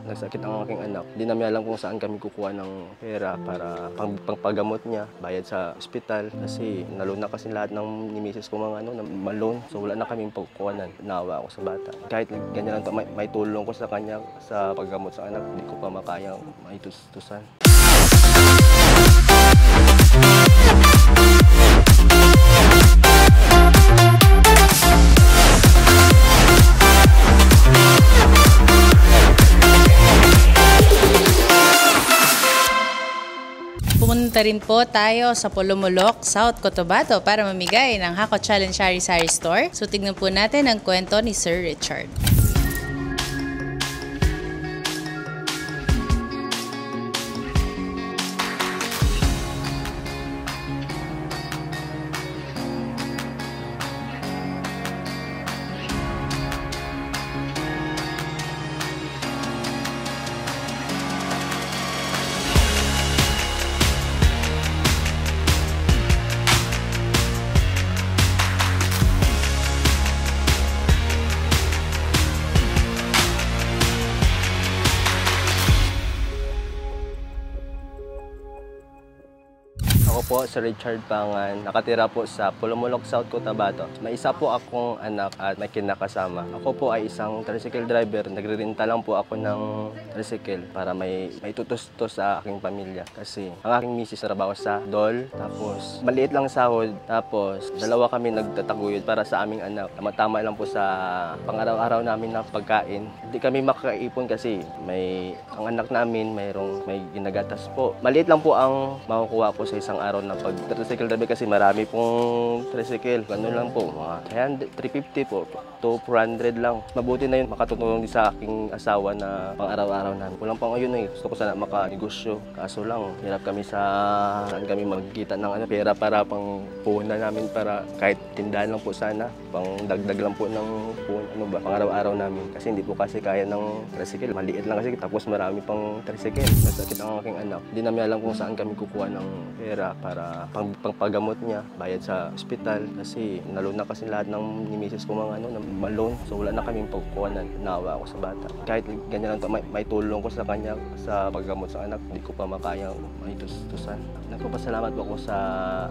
nagsakit ang aking anak, hindi namin alam kung saan kami kukuha ng pera para pangpagamot niya, bayad sa ospital. Kasi naluna kasi lahat ng ni Mrs. ko mga malon. So wala na kaming pagkukuhanan. Naawa ako sa bata. Kahit ganyan lang to, may tulong ko sa kanya sa paggamot sa anak, hindi ko pa makayang maitustusan. Pumunta rin po tayo sa Pulumulok, South Cotabato para mamigay ng Hako Challenge Sari-Sari Store. So tignan po natin ang kwento ni Sir Richard. Ako po, si Richard Pangan, nakatira po sa Pulumulok, South Cotabato. May isa po akong anak at may kinakasama. Ako po ay isang tricycle driver. Nagre-renta lang po ako ng tricycle para may tutustos sa aking pamilya. Kasi ang aking misis trabaho sa DOL, tapos maliit lang sahod, tapos dalawa kami nagtataguyod para sa aming anak. Tama lang po sa pang-araw-araw namin na pagkain. Hindi kami makakaipon kasi ang anak namin may ginagatas po. Maliit lang po ang makukuha ko sa isang araw na pag-tricycle driver kasi marami pong tricycle. Ganun lang po, mga 350 po to 400 lang. Mabuti na yun, makatutulong din sa aking asawa na pang-araw-araw namin. Kulang pa ngayon eh. Gusto ko sana makanegosyo. Kaso lang, hirap kami saan kami magkita ng pera para pang puhunan namin para kahit tindahan lang po sana. Pang dagdag lang po ng pang-araw-araw namin. Kasi hindi po kasi kaya ng tricycle. Maliit lang kasi tapos marami pang tricycle. Nagsakit ang aking anak. Hindi namin alam kung saan kami kukuha ng pera para pangpagamot niya, bayad sa ospital. Kasi naluna kasi lahat ng ni Mrs. ko mga malon. So wala na kaming pagkukuhanan. Naawa ako sa bata. Kahit ganyan lang to, may tulong ko sa kanya sa paggamot sa anak, hindi ko pa makayang maitustusan. Nagpapasalamat po ako sa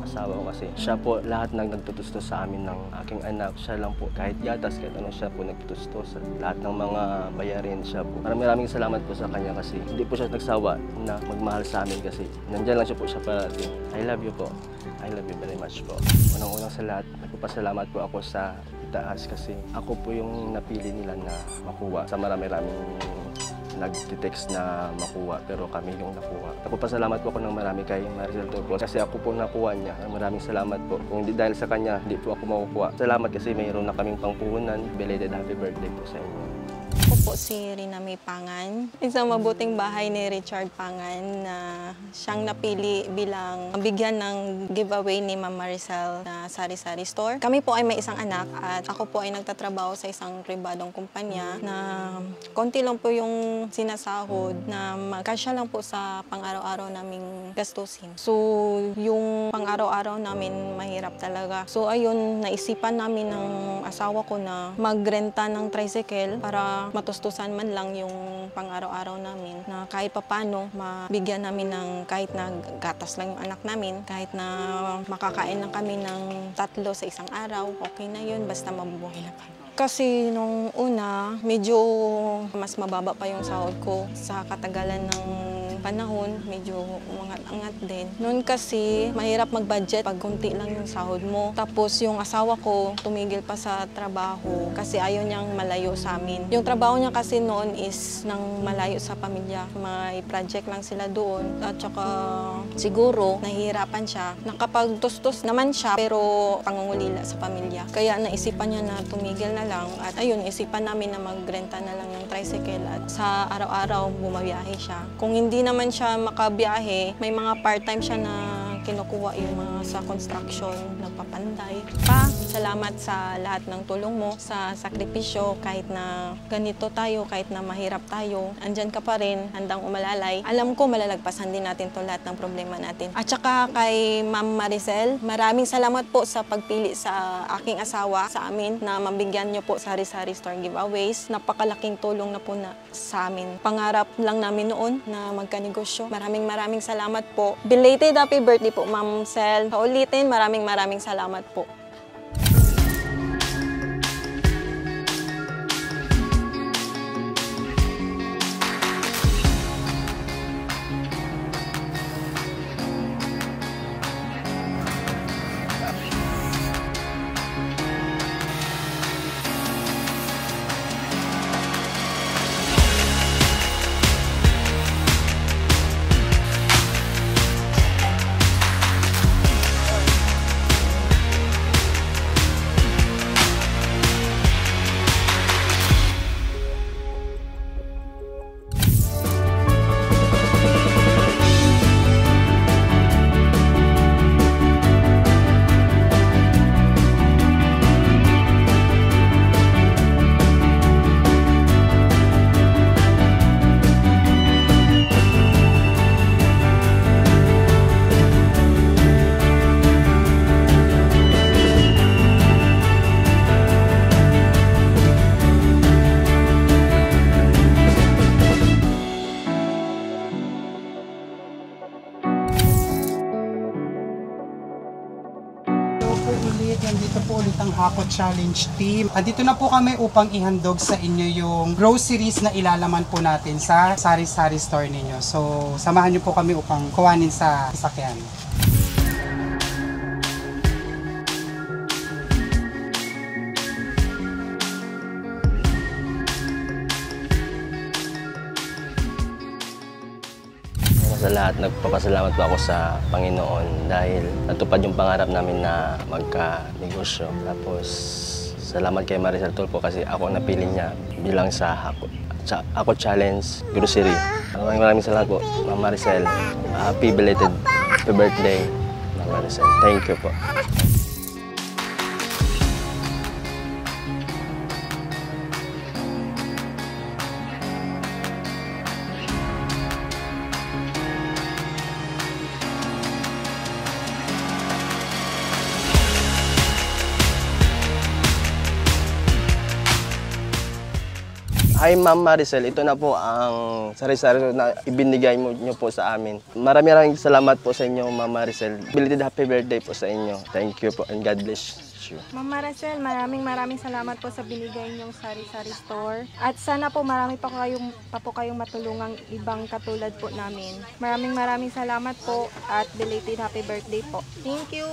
asawa ko kasi siya po lahat ng nagtutustos sa amin ng aking anak. Siya lang po, kahit gatas, kahit ano, siya po nagtutustos. Lahat ng mga bayarin siya po. Maraming salamat po sa kanya kasi hindi po siya nagsawa na magmahal sa amin kasi nandyan lang siya po siya parating. I love you po. I love you very much po. Unang-unang sa lahat, nagpapasalamat po ako sa itaas kasi ako po yung napili nila na makuha. Sa marami-raming nag-text na makuha pero kami yung nakuha. Nagpapasalamat po ako ng marami kay Maricel Turcos kasi ako po nakuha niya. Maraming salamat po. Kung hindi dahil sa kanya, hindi po ako makukuha. Salamat kasi mayroon na kaming pangpuhunan. Belated happy birthday po sa inyo. Ako po si Rina May Pangan, isang mabuting bahay ni Richard Pangan na siyang napili bilang bigyan ng giveaway ni Ma'am Maricel na Sari-Sari Store. Kami po ay may isang anak at ako po ay nagtatrabaho sa isang pribadong kumpanya na konti lang po yung sinasahod na magkasya lang po sa pang-araw-araw naming gastusin. So yung pang-araw-araw namin mahirap talaga. So ayun, naisipan namin ng asawa ko na magrenta ng tricycle para matustusan man lang yung pang-araw-araw namin na kahit papano mabigyan namin ng kahit na gatas lang yung anak namin, kahit na makakain lang kami ng 3 sa isang araw, okay na yun, basta mabubuhay na kami. Kasi nung una, medyo mas mababa pa yung sahod ko sa katagalan ng panahon, medyo umangat-angat din. Noon kasi, mahirap mag-budget pag kunti lang yung sahod mo. Tapos yung asawa ko, tumigil pa sa trabaho kasi ayaw niyang malayo sa amin. Yung trabaho niya kasi noon is nang malayo sa pamilya. May project lang sila doon. At saka siguro, nahihirapan siya. Nakapagtustos naman siya, pero pangungulila sa pamilya. Kaya naisipan niya na tumigil na lang. At ayun, isipan namin na magrenta na lang ng tricycle. At sa araw-araw, bumabiyahe siya. Kung hindi naman siya makabiyahe, may mga part-time siya na kinukuha yung mga sa construction, nagpapanday. Pa, salamat sa lahat ng tulong mo, sa sakripisyo, kahit na ganito tayo, kahit na mahirap tayo, andyan ka pa rin, handang umalalay. Alam ko malalagpasan din natin to lahat ng problema natin. At saka kay Ma'am Maricel, maraming salamat po sa pagpili sa aking asawa, sa amin, na mabigyan niyo po sari-sari store giveaways. Napakalaking tulong na po sa amin. Pangarap lang namin noon na magkanegosyo. Maraming salamat po. Belated happy birthday po, Ma'am Cel. Paulitin, maraming salamat po. Nandito po ulit ang Hako Challenge Team. Andito na po kami upang ihandog sa inyo yung groceries na ilalaman po natin sa sari-sari store ninyo. So, samahan niyo po kami upang kuhanin sa sasakyan. Sa lahat, nagpapasalamat po ako sa Panginoon dahil natupad yung pangarap namin na magka-negosyo. Tapos, salamat kay Maricel Tulfo kasi ako napili niya bilang sa Hako Challenge Grocery. Maraming salamat po, Ma'am Maricel. Happy belated happy birthday, Ma'am Maricel. Thank you po. Hi Ma'am Maricel, ito na po ang sari-sari na ibinigay niyo po sa amin. Maraming salamat po sa inyo Ma'am Maricel. Belated happy birthday po sa inyo. Thank you po and God bless you. Ma'am Maricel, maraming salamat po sa binigay niyong sari-sari store. At sana po marami pa po kayong matulungang ibang katulad po namin. Maraming salamat po at belated happy birthday po. Thank you!